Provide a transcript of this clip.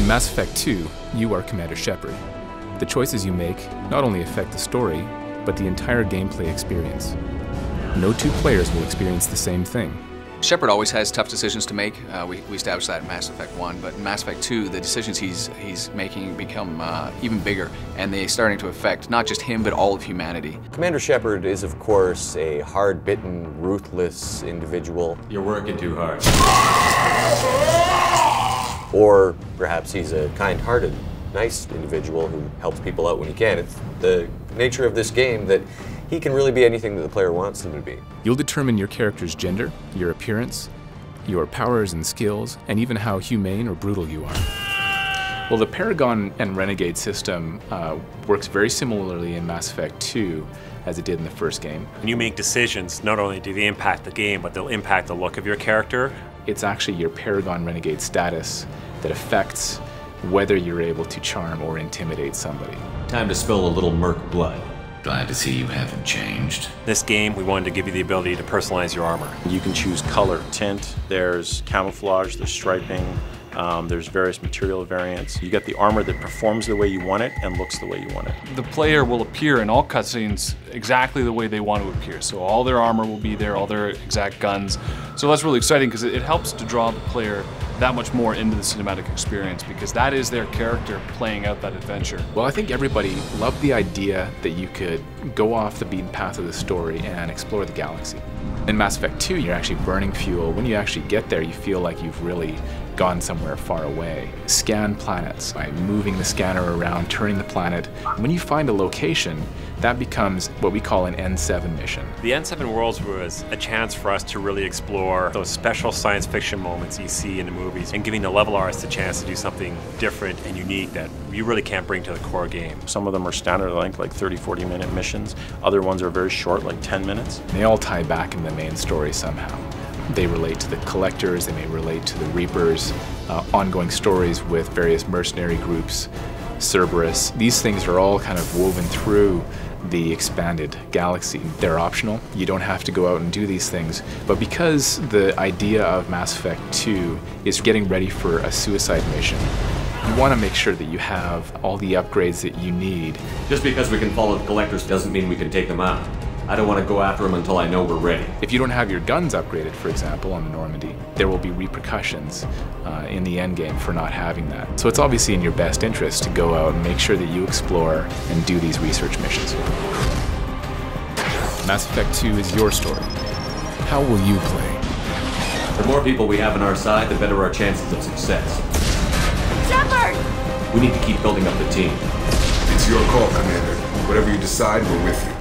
In Mass Effect 2, you are Commander Shepard. The choices you make not only affect the story, but the entire gameplay experience. No two players will experience the same thing. Shepard always has tough decisions to make. We established that in Mass Effect 1, but in Mass Effect 2, the decisions he's making become even bigger, and they're starting to affect not just him, but all of humanity. Commander Shepard is, of course, a hard-bitten, ruthless individual. You're working too hard. Or perhaps he's a kind-hearted, nice individual who helps people out when he can. It's the nature of this game that he can really be anything that the player wants him to be. You'll determine your character's gender, your appearance, your powers and skills, and even how humane or brutal you are. Well, the Paragon and Renegade system works very similarly in Mass Effect 2 as it did in the first game. When you make decisions, not only do they impact the game, but they'll impact the look of your character. It's actually your Paragon Renegade status that affects whether you're able to charm or intimidate somebody. Time to spill a little merc blood. Glad to see you haven't changed. This game, we wanted to give you the ability to personalize your armor. You can choose color, tint, there's camouflage, there's striping, there's various material variants. You get the armor that performs the way you want it and looks the way you want it. The player will appear in all cutscenes exactly the way they want to appear. So all their armor will be there, all their exact guns. So that's really exciting because it helps to draw the player that much more into the cinematic experience, because that is their character playing out that adventure. Well, I think everybody loved the idea that you could go off the beaten path of the story and explore the galaxy. In Mass Effect 2, you're actually burning fuel. When you actually get there, you feel like you've really gone somewhere far away. Scan planets by moving the scanner around, turning the planet. When you find a location, that becomes what we call an N7 mission. The N7 Worlds was a chance for us to really explore those special science fiction moments you see in the movies, and giving the level artists a chance to do something different and unique that you really can't bring to the core game. Some of them are standard length, like 30, 40-minute missions. Other ones are very short, like 10 minutes. They all tie back in the main story somehow. They relate to the Collectors, they may relate to the Reapers, ongoing stories with various mercenary groups, Cerberus. These things are all kind of woven through the expanded galaxy. They're optional. You don't have to go out and do these things. But because the idea of Mass Effect 2 is getting ready for a suicide mission, you want to make sure that you have all the upgrades that you need. Just because we can follow the Collectors doesn't mean we can take them out. I don't want to go after them until I know we're ready. If you don't have your guns upgraded, for example, on the Normandy, there will be repercussions in the endgame for not having that. So it's obviously in your best interest to go out and make sure that you explore and do these research missions. Mass Effect 2 is your story. How will you play? The more people we have on our side, the better our chances of success. Shepard! We need to keep building up the team. It's your call, Commander. Whatever you decide, we're with you.